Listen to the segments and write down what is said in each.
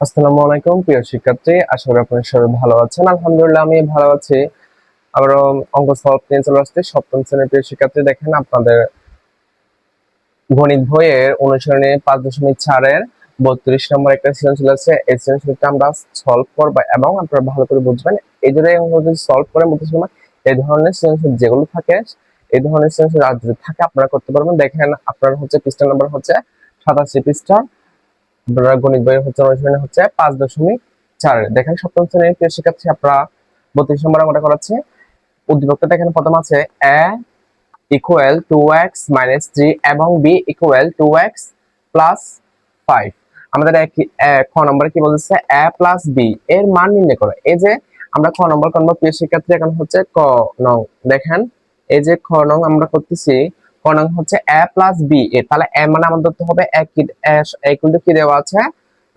আসসালামু আলাইকুম প্রিয় শিক্ষার্থী, আশা করি আপনারা সবাই ভালো আছেন। আলহামদুলিল্লাহ আমি ভালো আছি। আমরা অঙ্ক সলভ নিয়ে চলে আসছি। সপ্তম শ্রেণীর প্রিয় শিক্ষার্থী, দেখেন আপনাদের গণিত বইয়ের অনুসরণে 5.4-এর 32 নম্বর একটা সৃজনশীল আছে। এই সৃজনশীলটা আমরা সলভ করব এবং আপনারা ভালো করে বুঝবেন। এই ধরনের অঙ্ক যদি সলভ করেন বুঝতে সময় এই ধরনের সৃজনশীল যেগুলো থাকে, এই ধরনের সৃজনশীল আর যদি থাকে আপনারা করতে পারবেন। দেখেন আপনার হচ্ছে পৃষ্ঠা নম্বর হচ্ছে 87 পৃষ্ঠা। গণিত বই হচ্ছে অনুশীলনী হচ্ছে 5.4। দেখেন সপ্তম শ্রেণীর প্রিয় শিক্ষার্থী, আপনারা 32 নম্বর আমরা করাচ্ছি। উদ্দীপকটা দেখেন প্রথম আছে a ইকুয়াল 2x মাইনাস 3 এবং b ইকুয়াল 2x প্লাস 5। আমাদের খ নম্বরে কি বলছে, a প্লাস b এর মান নির্ণয় করো। এই যে আমরা খ নম্বর করবো প্রিয় শিক্ষার্থী, এখন হচ্ছে ক নং। দেখেন এই যে খ নং আমরা করতেছি, ক নং হচ্ছে a প্লাস b এর, তাহলে a মানে আমাদের ধরতে হবে ইকুয়াল টু কি দেওয়া আছে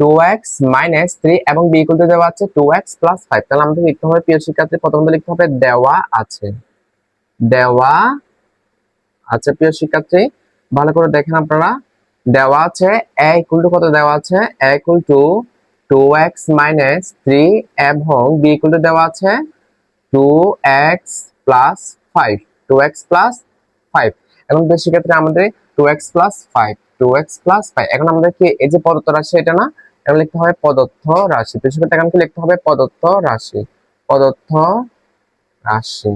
2x মাইনাস 3 এবং b ইকুয়াল টু দেওয়া আছে 2x প্লাস 5। তাহলে আমাদের লিখতে হবে প্রিয় শিক্ষার্থী, প্রথমত লিখতে হবে দেওয়া আছে, দেওয়া আচ্ছা প্রিয় শিক্ষার্থী, ভালো করে দেখেন আপনারা। দেওয়া আছে a ইকুয়াল টু কত দেওয়া আছে, a equal to 2x minus 3 এবং b ইকুয়াল টু দেওয়া আছে 2x প্লাস 5, 2x প্লাস 5। এখন প্রিয় শিক্ষার্থী আমাদের 2x প্লাস 5, 2x প্লাস 5, এখন আমাদের কি এই যে প্রদত্ত রাশি এটা না, এখন লিখতে হবে প্রদত্ত রাশি। প্রিয় শিক্ষার্থী এখন কি লিখতে হবে, প্রদত্ত রাশি, প্রদত্ত রাশি।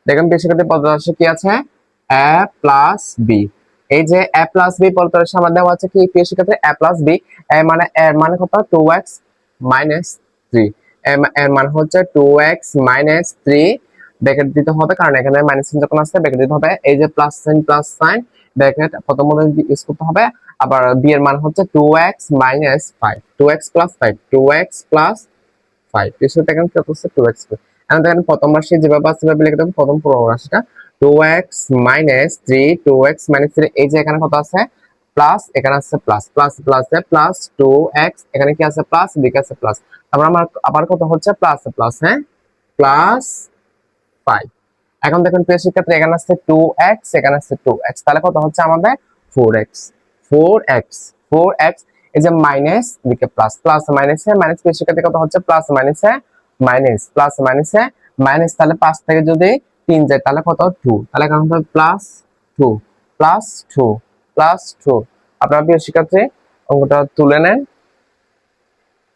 দেখেন প্রিয় শিক্ষার্থী প্রদত্ত রাশি কি আছে, a প্লাস b। এই যে a প্লাস b প্রদত্ত রাশি আমাদের দেওয়া আছে কি প্রিয় শিক্ষার্থী, a প্লাস b। এর মানে কত 2x মাইনাস 3, এর মানে হচ্ছে 2x মাইনাস 3 ব্র্যাকেট দিতে হবে, কারণ এখানে মাইনাস সাইন যখন আসছে ব্র্যাকেট দিতে হবে। এই যে প্লাস সাইন ব্র্যাকেট প্রথমত ইউজ করতে হবে। আবার b এর মান হচ্ছে 2x minus 5, 2x plus 5, 2x plus 5। বিষয়টা এখন কি হচ্ছে 2x। এখন দেখেন প্রথম রাশি যেভাবে আছে সেভাবে লিখে দেব। প্রথম পুরো রাশিটা 2x মাইনাস 3, 2x মাইনাস 3, এই যে এখানে কত আছে প্লাস, এখানে আছে প্লাস, প্লাস প্লাস এ প্লাস 2x, এখানে কি আছে প্লাস, দিকে আছে প্লাস। তারপর আমার আবার কত হচ্ছে প্লাস প্লাস, হ্যাঁ প্লাস 5। এখন দেখুন প্রিয় শিক্ষার্থী, এখানে আছে 2x, এখানে আছে 2x, তাহলে কত হচ্ছে আমাদের 4x, 4x, 4x। এই যে মাইনাস দিকে প্লাস, প্লাস মাইনাসে মাইনাস, প্রিয় শিক্ষার্থী কত হচ্ছে প্লাস মাইনাসে মাইনাস, প্লাস মাইনাসে মাইনাস, তাহলে 5 থেকে যদি 3 যায় তাহলে কত 2, তাহলে এখন হবে প্লাস 2, প্লাস 2, প্লাস 2। আপনারা প্রিয় শিক্ষার্থী অঙ্কটা তুলে নেন,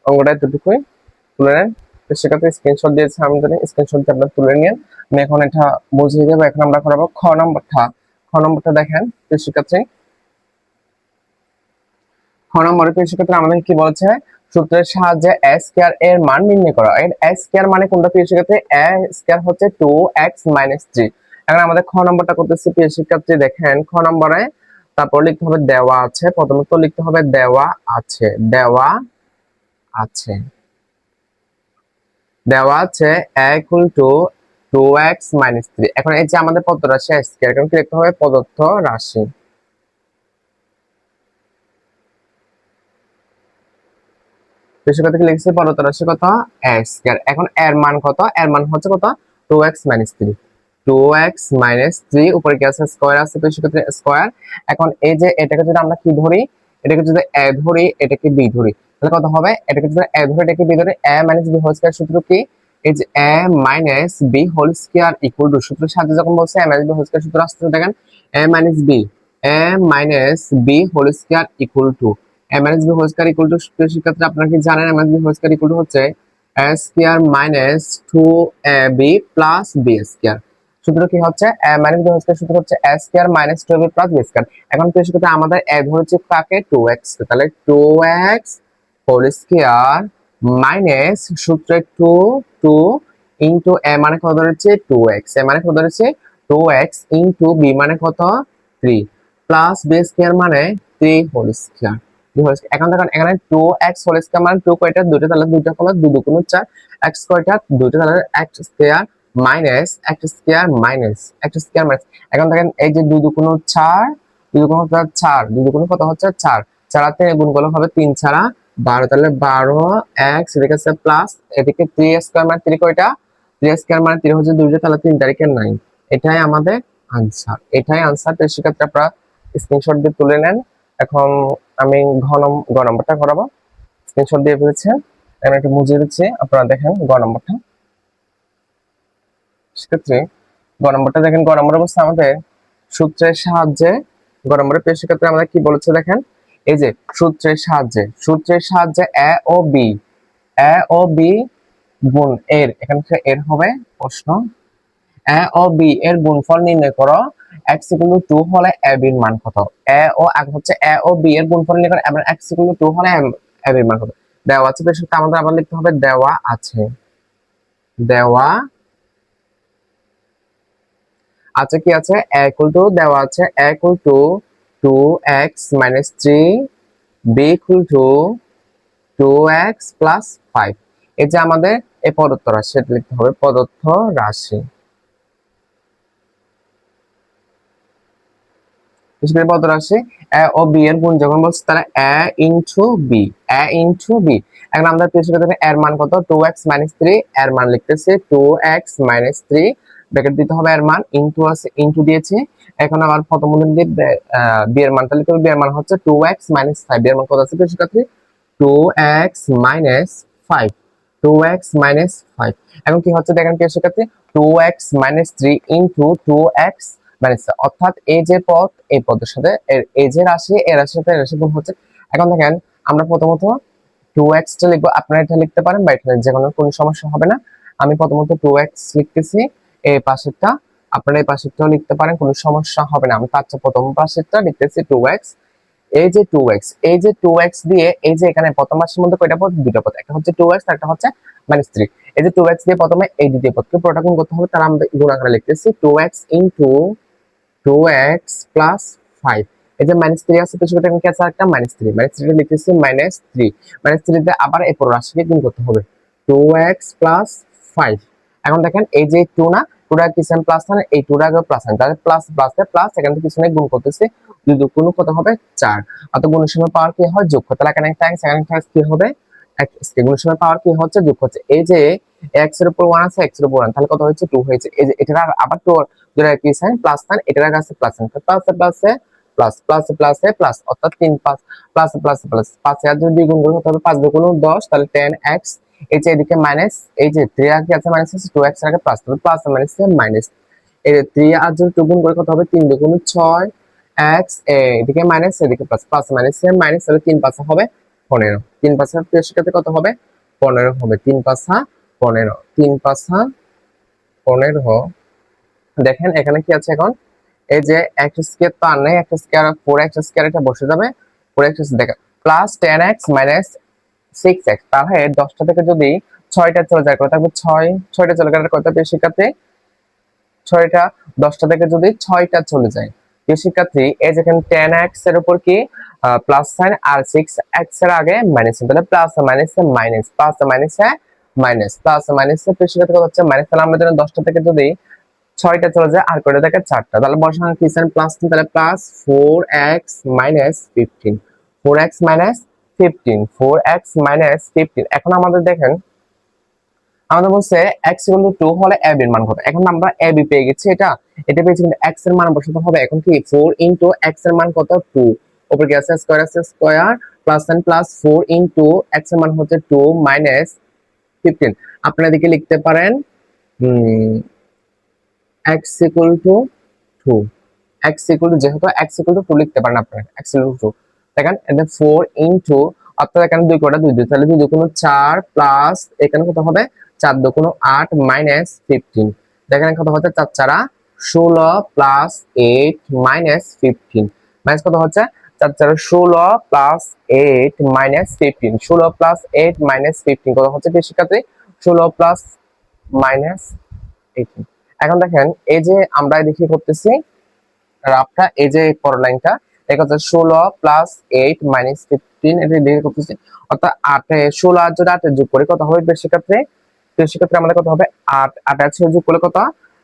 অঙ্কটা এতটুকুই তুলে নেন। সেক্ষেত্রে স্ক্রিনশট দিয়েছে, আমি জানি স্ক্রিনশট দিয়ে আপনারা তুলে নিন। আমি এখন এটা বুঝিয়ে দেবো। এখন আমরা করাবো খ নম্বরটা। খ নম্বরটা দেখেন শিক্ষার্থী, খ নম্বরে শিক্ষার্থী আমাদের কি বলছে, সূত্রের সাহায্যে a স্কয়ার এর মান নির্ণয় করা। এর a স্কয়ার মানে কোনটা প্রিয় শিক্ষার্থী, a স্কয়ার হচ্ছে 2x মাইনাস 3। এখন আমাদের খ নম্বরটা করতেছি প্রিয় শিক্ষার্থী, দেখেন খ নম্বরে তারপর লিখতে হবে দেওয়া আছে, প্রথমত লিখতে হবে দেওয়া আছে, দেওয়া আছে, দেওয়া আছে a equal to 2x minus 3। এখন এই যে আমাদের প্রদত্ত রাশি a স্কয়ার, এখন কি লিখতে হবে প্রদত্ত রাশি। বেশিরভাগ থেকে লিখছি প্রদত্ত রাশি কত a স্কয়ার। এখন এর মান কত, এর মান হচ্ছে কত 2x মাইনাস 3, 2x মাইনাস 3, উপরে কি আছে স্কয়ার আছে, বেশিরভাগ স্কয়ার। এখন এই যে এটাকে যদি আমরা কি ধরি, এটাকে যদি a ধরি, এটাকে b ধরি, তাহলে কত হবে, এটাকে যদি a ধরি, এটাকে b ধরি, a minus b whole square সূত্র কি, এই যে a minus b whole square equal to, সূত্রের সাহায্যে যখন বলছে a minus b whole square সূত্র আসছে, দেখেন a minus b, a minus b whole square equal to a minus b whole square equal to, শিক্ষার্থী আপনারা কি জানেন a minus b whole square equal to হচ্ছে a square minus 2ab plus b square. সূত্র কি হচ্ছে a minus b whole square সূত্র হচ্ছে a square minus 2ab plus b square. এখন শিক্ষার্থী আমাদের a ধরেছে কাকে 2x, তাহলে 2x হোল স্কয়ার মাইনাস সূত্রে 2 ইনটু a মানে কত ধরেছে 2x, a মানে কত ধরেছে 2x ইনটু b মানে কত 3 প্লাস b স্কয়ার মানে 3 হোল স্কয়ার। এখন দেখেন এখানে 2x হোল স্কয়ার মানে 2 কয়টা, দুটো, তাহলে দুটো হলো 2 2 গুণ 4, x কয়টা দুটো, তাহলে x square minus x square minus x square minus. এখন দেখেন এই যে 2 2 গুণ 4, 2 গুণ 4, 2 গুণ কত হচ্ছে 4, 4 আর 3 গুণ করলে হবে 3 ছাড়া 12, তাহলে 12x, এদিকে আছে প্লাস, এদিকে 3 স্কয়ার মানে 3 কয়টা, 3 স্কয়ার মানে 3 হচ্ছে 2, তাহলে 3 তারিখে 9। এটাই আমাদের আনসার, এটাই আনসার। তো সেক্ষেত্রে আপনারা স্ক্রিনশট দিয়ে তুলে নেন। এখন আমি ঘ নম্বরটা করাবো। স্ক্রিনশট দিয়ে ফেলেছেন, আমি একটু বুঝিয়ে দিচ্ছি, আপনারা দেখেন গ নম্বরটা। সেক্ষেত্রে গ নম্বরটা দেখেন, গ নম্বর অবস্থা আমাদের সূত্রের সাহায্যে, গ নম্বরের পেশ ক্ষেত্রে আমাদের কি বলেছে দেখেন, এই যে সূত্রের সাহায্যে এ ও বি গুণ এর, এখানে এর হবে প্রশ্ন, এ ও বি এর গুণফল নির্ণয় করো, x = 2 হলে a b এর মান কত। আগে হচ্ছে এ ও বি এর গুণফল নির্ণয় করো, এবং x = 2 হলে a b এর মান কত। দেওয়া আছে, পেশটা আমাদের আবার লিখতে হবে, দেওয়া আছে কি আছে, a = দেওয়া আছে a = 2x - 3, b = 2x + 5। এই যে আমাদের এই প্রদত্ত রাশি, এটা লিখতে হবে প্রদত্ত রাশি। পদ রাশি a ও b এর গুণ যখন বলছে, তাহলে a * b। এখন আমরা পেশে এর মান কত, 2x - 3, এর মান লিখতেছি 2x - 3, ব্র্যাকেট দিতে হবে, এর মান ইনটু আছে, ইনটু দিয়েছি। এখন আবার প্রথম বন্ধনী দিয়ে b এর মানটা লিখতে হবে, b এর মান হচ্ছে 2x - 5, b এর মান কত আছে পেশে ক্ষেত্রে 2x - 5, 2x - 5। এখন কি হচ্ছে দেখেন পেশে ক্ষেত্রে 2x - 3 ইনটু 2x - অর্থাৎ এই যে পদ, এই পদের সাথে এই যে রাশি, এই রাশির সাথে এই রাশি গুণ হচ্ছে। এখন দেখেন আমরা প্রথমত 2x টা লিখবো, আপনারা এটা লিখতে পারেন বা এটা যে কোনো সমস্যা হবে না। আমি প্রথমত 2x লিখতেছি, এই পাশেরটা আপনারা এই পাশেরটাও লিখতে পারেন, কোনো সমস্যা হবে না। আমি তার প্রথম পাশেরটা লিখতেছি 2x, এই যে 2x দিয়ে, এই যে এখানে প্রথম রাশির মধ্যে কয়টা পদ, দুটো পদ, একটা হচ্ছে 2x আর একটা হচ্ছে -3। এই যে 2x দিয়ে প্রথমে এই দ্বিতীয় পদকে পুরোটা গুণ করতে হবে, তাহলে আমরা গুণ আকারে লিখতেছি 2x * 2x + 5। এই যে -3 আছে, পিছনে কি আছে একটা -3, -3 লিখতেছি -3, -3 দিয়ে আবার এই পুরো রাশিকে গুণ করতে হবে 2x + 5। এখন দেখেন এই যে 2 না, 2টা পিছনে প্লাস না, এই 2টা আগে প্লাস না, তাহলে প্লাস প্লাসে প্লাস, এখান থেকে পিছনে গুণ করতেছি, 2 2 গুণ কত হবে 4। অর্থাৎ গুণের সময় পাওয়ার কি হয়, যোগ, তাহলে এখানে একটা x, এখানে একটা x কি হবে x, গুণের সময় পাওয়ার কি হচ্ছে, যোগ হচ্ছে। এই যে x এর উপর 1 আছে, x এর উপর 1, তাহলে কত হচ্ছে 2 হয়েছে। এই যে এটা আবার 2 যেটা কি সাইন প্লাস সাইন, এটার কাছে প্লাস সাইন, প্লাসে প্লাসে প্লাস, প্লাসে প্লাসে প্লাস, অর্থাৎ 3 5 প্লাসে প্লাসে প্লাস, 5 এর যদি দ্বিগুণ করতে হবে 5 2 গুণ 10, তাহলে 10x। এই যে এদিকে মাইনাস, এই যে 3 আর কি আছে মাইনাস আছে, 2x এর আগে প্লাস, তাহলে প্লাস মাইনাসে মাইনাস, এই 3 আর যদি 2 গুণ করে কত হবে 3 2 গুণ 6 x, এদিকে মাইনাস এদিকে প্লাস, প্লাস মাইনাসে মাইনাস, তাহলে 3 5 হবে 15, 3 5 এর সাথে কত হবে 15 হবে, 3 5 15, 3 5 15। দেখেন এখানে কি আছে এখন, এই যে x স্কয়ার তো আর নাই, x স্কয়ার 4x স্কয়ার এটা বসে যাবে, 4x দেখেন প্লাস 10x - 6x, তাহলে 10টা থেকে যদি 6টা চলে যায় কত থাকবে 6, 6টা চলে গেলে কত হবে শিক্ষার্থী, 6টা 10টা থেকে যদি 6টা চলে যায় শিক্ষার্থী, এই যেখানে 10x এর উপর কি প্লাস সাইন, আর 6x এর আগে মাইনাস, তাহলে প্লাস মাইনাসে মাইনাস, প্লাস মাইনাসে মাইনাস, প্লাস মাইনাসে শিক্ষার্থী কত হচ্ছে মাইনাস, তাহলে আমরা জানি 10টা থেকে যদি 6টা চলে যায় আর করে দেখে 4টা, তাহলে বসানো কি সাইন প্লাস, তাহলে প্লাস 4x - 15, 4x - 15, 4x - 15। এখন আমাদের দেখেন, আমাদের বলছে x = 2 হলে a b এর মান কত। এখন আমরা a b পেয়ে গেছি, এটা পেয়েছি, কিন্তু x এর মান বসাতে হবে। এখন কি 4 * x এর মান কত 2, উপরে কি আছে square plus sign plus 4 * x এর মান হচ্ছে 2 - 15। আপনারা এদিকে লিখতে পারেন x = 2, যেহেতু x = 2 লিখতে পারেন আপনারা, x = 2 দেখেন, এটা 4 অর্থাৎ এখানে 2 কোটা 2 2, তাহলে 2 2 4 প্লাস এখানে কত হবে 4 2 8 -15। দেখেন কত হচ্ছে 4 4 16 প্লাস 8 -15, মাইনাস কত হচ্ছে 4 4 16 প্লাস 8 -15, 16 প্লাস 8 -15 কত হচ্ছে শিক্ষার্থী 16 প্লাস -18। এখন দেখেন এই যে আমরা দেখি করতেছি রাফটা, এই যে পরের লাইনটা এটা হচ্ছে 16 প্লাস 8 -15, এটা দেখে করতেছি, অর্থাৎ 8 16 আর যদি 8 যোগ করে কত হবে সেক্ষেত্রে, আমাদের কত হবে 8, 8 আছে যোগ করলে কত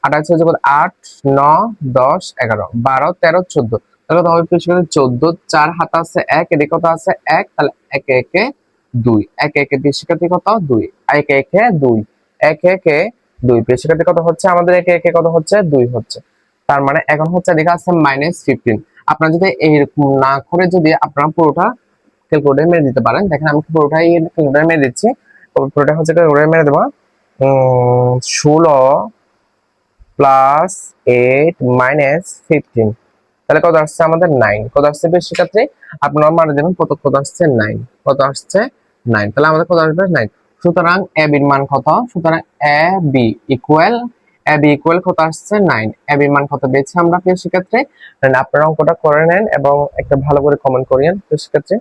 8 আছে যোগ 8 9 10 11 12 13 14, তাহলে কত হবে সেক্ষেত্রে 14, 4 হাত আছে 1, এদিকে কত আছে 1, তাহলে 1 1 2, 1 1 শিক্ষার্থী কত 2, 1 1 2, 1 1 2 শিক্ষার্থী কত হচ্ছে আমাদের 1 1 কত হচ্ছে 2 হচ্ছে। তার মানে এখন হচ্ছে দেখা আছে -15। আপনারা যদি এইরকম না করে যদি আপনারা পুরোটা ক্যালকুলেটর মেরে দিতে পারেন। দেখেন আমি পুরোটাই ক্যালকুলেটর মেরে দিচ্ছি। পুরোটা হচ্ছে ক্যালকুলেটর মেরে দেবো। 16 প্লাস 8 মাইনাস 15, তাহলে কত আসছে আমাদের 9। কত আসছে বেশি ক্ষেত্রে আপনারা মানে দেবেন কত আসছে 9। কত আসছে 9, তাহলে আমাদের কত আসবে 9। সুতরাং এ বির মান কত? সুতরাং এ বি ইকুয়াল কত আসছে 9। এ বির মান কত পেয়েছি আমরা প্রিয় শিক্ষার্থী? আপনারা অঙ্কটা করে নেন এবং একটা ভালো করে কমেন্ট করিয়েন প্রিয় শিক্ষার্থী।